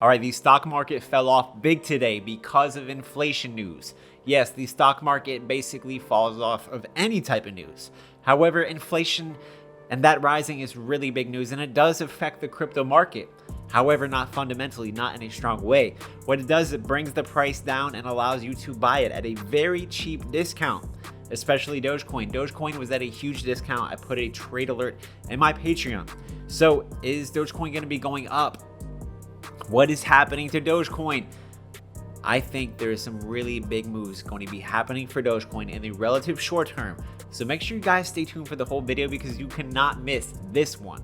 All right, the stock market fell off big today because of inflation news. Yes, the stock market basically falls off of any type of news. However, inflation and that rising is really big news, and it does affect the crypto market. However, not fundamentally, not in a strong way. What it does, it brings the price down and allows you to buy it at a very cheap discount, especially Dogecoin. Dogecoin was at a huge discount. I put a trade alert in my Patreon. So is Dogecoin going to be going up? What is happening to Dogecoin? I think there is some really big moves going to be happening for Dogecoin in the relative short term. So make sure you guys stay tuned for the whole video because you cannot miss this one.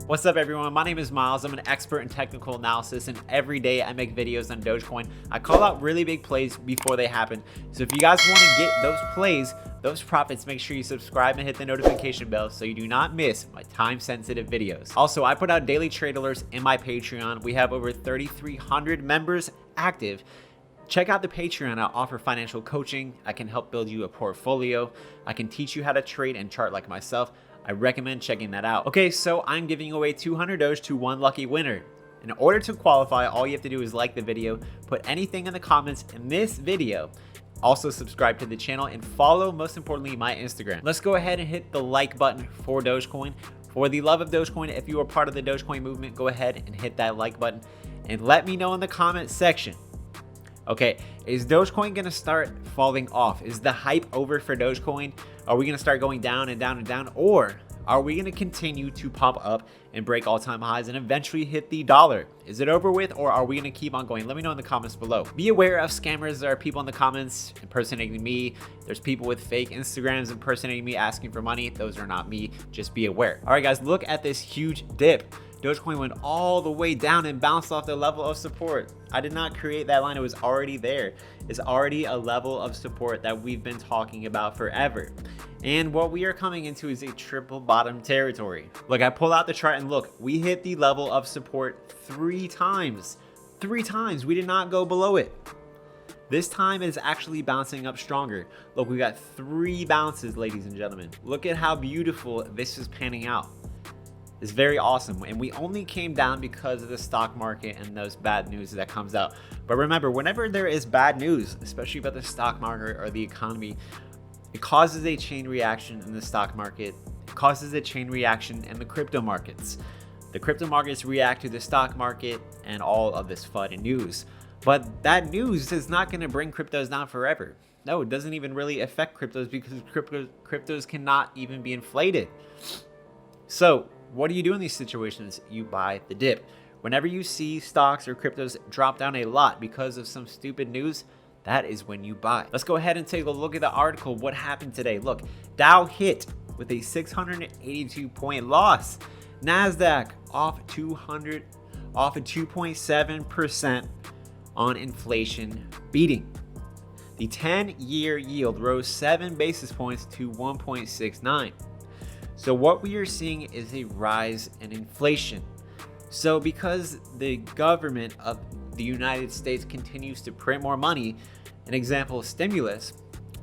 What's up everyone, my name is Miles. I'm an expert in technical analysis, and every day I make videos on Dogecoin. I call out really big plays before they happen. So if you guys want to get those plays, those profits, make sure you subscribe and hit the notification bell so you do not miss my time-sensitive videos. Also, I put out daily trade alerts in my Patreon. We have over 3,300 members active. Check out the Patreon. I offer financial coaching. I can help build you a portfolio. I can teach you how to trade and chart like myself. I recommend checking that out. Okay, so I'm giving away 200 Doge to one lucky winner. In order to qualify, all you have to do is like the video, put anything in the comments in this video, also subscribe to the channel, and follow, most importantly, my Instagram. Let's go ahead and hit the like button for Dogecoin. For the love of Dogecoin, if you are part of the Dogecoin movement, go ahead and hit that like button and let me know in the comment section. Okay, is Dogecoin gonna start falling off? Is the hype over for Dogecoin? Are we gonna start going down and down and down? Or are we gonna continue to pop up and break all-time highs and eventually hit the dollar? Is it over with, or are we gonna keep on going? Let me know in the comments below. Be aware of scammers. There are people in the comments impersonating me. There's people with fake Instagrams impersonating me, asking for money. Those are not me, just be aware. All right guys, look at this huge dip. Dogecoin went all the way down and bounced off the level of support. I did not create that line, it was already there. It's already a level of support that we've been talking about forever. And what we are coming into is a triple bottom territory. Look, I pull out the chart and look, we hit the level of support 3 times. 3 times, we did not go below it. This time it is actually bouncing up stronger. Look, we got 3 bounces, ladies and gentlemen. Look at how beautiful this is panning out. It's very awesome, and we only came down because of the stock market and those bad news that comes out. But remember, whenever there is bad news, especially about the stock market or the economy, it causes a chain reaction in the stock market. It causes a chain reaction in the crypto markets. The crypto markets react to the stock market and all of this FUD and news. But that news is not going to bring cryptos down forever. No, it doesn't even really affect cryptos because cryptos cannot even be inflated. So what do you do in these situations? You buy the dip. Whenever you see stocks or cryptos drop down a lot because of some stupid news, that is when you buy. Let's go ahead and take a look at the article. What happened today? Look, Dow hit with a 682 point loss. NASDAQ off 2.7% on inflation beating. The 10-year yield rose 7 basis points to 1.69. So what we are seeing is a rise in inflation. So because the government of the United States continues to print more money, an example, stimulus,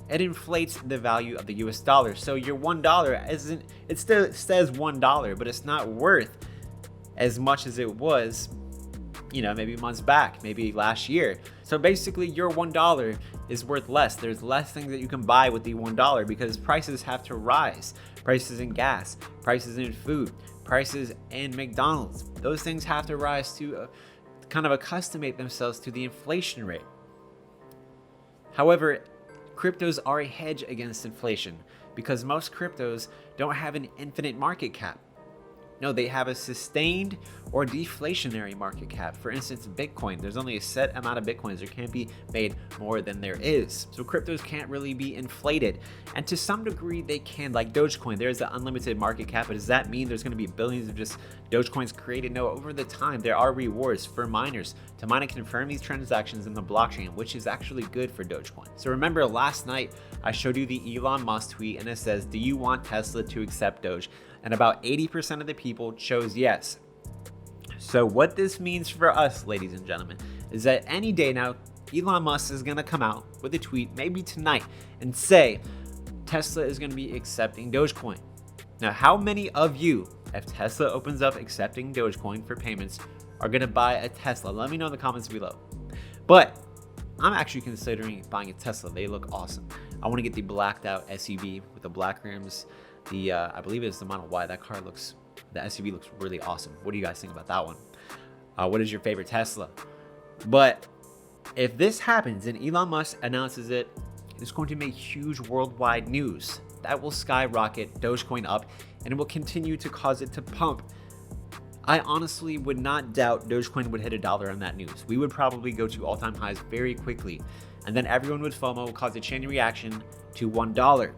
it inflates the value of the US dollar. So your $1 isn't, it still says $1, but it's not worth as much as it was, maybe months back, maybe last year. So basically your $1 is worth less. There's less things that you can buy with the $1 because prices have to rise. Prices in gas, prices in food, prices in McDonald's. Those things have to rise to kind of accustomate themselves to the inflation rate. However, cryptos are a hedge against inflation because most cryptos don't have an infinite market cap. No, they have a sustained or deflationary market cap. For instance, Bitcoin, there's only a set amount of Bitcoins. There can't be made more than there is. So cryptos can't really be inflated. And to some degree, they can, like Dogecoin. There's an unlimited market cap, but does that mean there's gonna be billions of just Dogecoins created? No, over the time, there are rewards for miners to mine and confirm these transactions in the blockchain, which is actually good for Dogecoin. So remember last night, I showed you the Elon Musk tweet and it says, do you want Tesla to accept Doge? And about 80% of the people chose yes. So what this means for us, ladies and gentlemen, is that any day now, Elon Musk is gonna come out with a tweet, maybe tonight, and say Tesla is gonna be accepting Dogecoin. Now, how many of you, if Tesla opens up accepting Dogecoin for payments, are going to buy a Tesla? Let me know in the comments below. But I'm actually considering buying a Tesla. They look awesome. I want to get the blacked out SUV with the black rims. I believe it's the Model Y. That car looks, the SUV looks really awesome. What do you guys think about that one? What is your favorite Tesla? But if this happens and Elon Musk announces it, it's going to make huge worldwide news. That will skyrocket Dogecoin up, and it will continue to cause it to pump. I honestly would not doubt Dogecoin would hit $1 on that news. We would probably go to all-time highs very quickly, and then everyone would FOMO, cause a chain reaction to $1.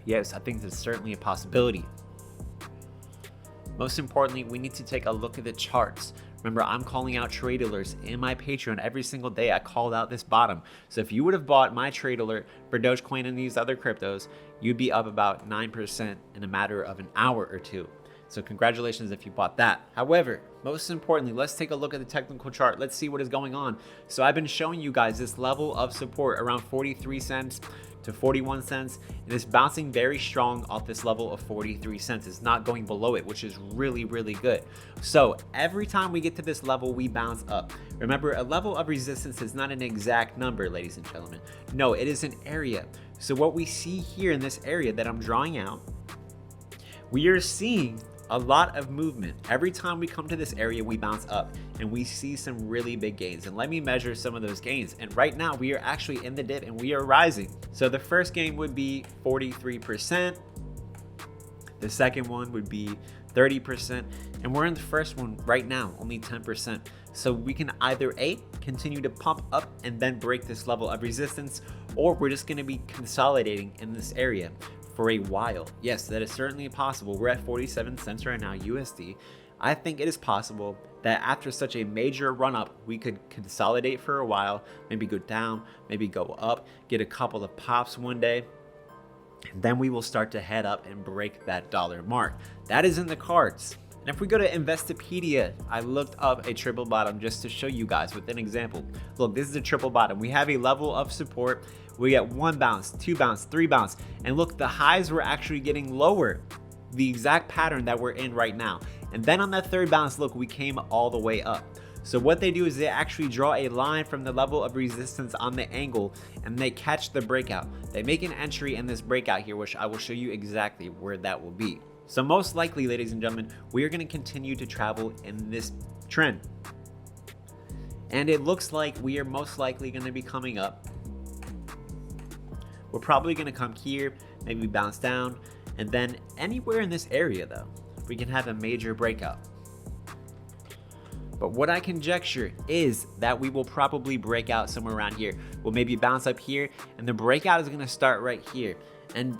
Yes, I think that's certainly a possibility. Most importantly, we need to take a look at the charts. Remember, I'm calling out trade alerts in my Patreon every single day. I called out this bottom. So if you would have bought my trade alert for Dogecoin and these other cryptos, you'd be up about 9% in a matter of an hour or two. So congratulations if you bought that. However, most importantly, let's take a look at the technical chart. Let's see what is going on. So I've been showing you guys this level of support around 43 cents to 41 cents, and it's bouncing very strong off this level of 43 cents. It's not going below it, which is really, really good. So every time we get to this level, we bounce up. Remember, a level of resistance is not an exact number, ladies and gentlemen. No, it is an area. So what we see here in this area that I'm drawing out, we are seeing a lot of movement. Every time we come to this area, we bounce up and we see some really big gains. And let me measure some of those gains. And right now we are actually in the dip and we are rising. So the first gain would be 43%. The second one would be 30%. And we're in the first one right now, only 10%. So we can either A, continue to pump up and then break this level of resistance, or we're just gonna be consolidating in this area for a while. Yes, that is certainly possible. We're at 47 cents right now, USD. I think it is possible that after such a major run up, we could consolidate for a while, maybe go down, maybe go up, get a couple of pops one day, and then we will start to head up and break that dollar mark. That is in the cards. And if we go to Investopedia, I looked up a triple bottom just to show you guys with an example. Look, this is a triple bottom. We have a level of support. We get 1 bounce, 2 bounce, 3 bounce. And look, the highs were actually getting lower. The exact pattern that we're in right now. And then on that third bounce, look, we came all the way up. So what they do is they actually draw a line from the level of resistance on the angle and they catch the breakout. They make an entry in this breakout here, which I will show you exactly where that will be. So most likely, ladies and gentlemen, we are going to continue to travel in this trend. And it looks like we are most likely going to be coming up. We're probably going to come here, maybe bounce down, and then anywhere in this area though, we can have a major breakout. But what I conjecture is that we will probably break out somewhere around here. We'll maybe bounce up here, and the breakout is going to start right here. And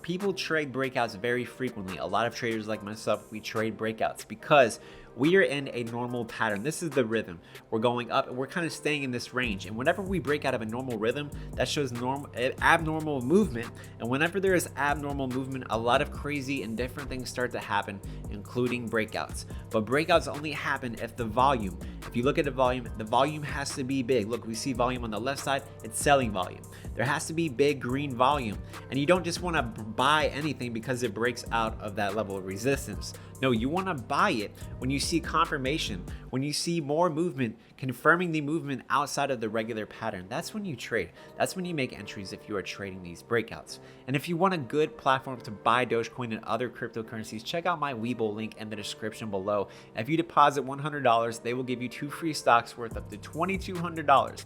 people trade breakouts very frequently. A lot of traders like myself, we trade breakouts because we are in a normal pattern. This is the rhythm. We're going up and we're kind of staying in this range. And whenever we break out of a normal rhythm, that shows abnormal movement. And whenever there is abnormal movement, a lot of crazy and different things start to happen, including breakouts. But breakouts only happen if the volume, if you look at the volume has to be big. Look, we see volume on the left side, it's selling volume. There has to be big green volume. And you don't just want to buy anything because it breaks out of that level of resistance. No, you want to buy it when you see confirmation, when you see more movement, confirming the movement outside of the regular pattern. That's when you trade. That's when you make entries if you are trading these breakouts. And if you want a good platform to buy Dogecoin and other cryptocurrencies, check out my Webull link in the description below. If you deposit $100, they will give you 2 free stocks worth up to $2,200.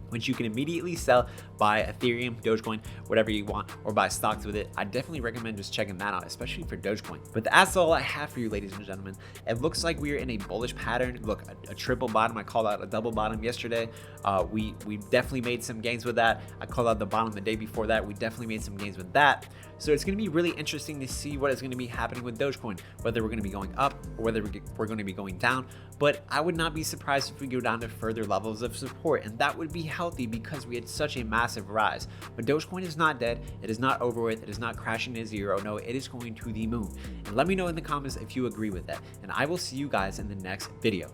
Which you can immediately sell, buy Ethereum, Dogecoin, whatever you want, or buy stocks with it. I definitely recommend just checking that out, especially for Dogecoin. But that's all I have for you, ladies and gentlemen. It looks like we are in a bullish pattern. Look, a triple bottom. I called out a double bottom yesterday. We definitely made some gains with that. I called out the bottom the day before that. We definitely made some gains with that. So it's going to be really interesting to see what is going to be happening with Dogecoin, whether we're going to be going up or whether we're going to be going down. But I would not be surprised if we go down to further levels of support, and that would be healthy because we had such a massive rise. But Dogecoin is not dead. It is not over with. It is not crashing to zero. No, it is going to the moon. And let me know in the comments if you agree with that. And I will see you guys in the next video.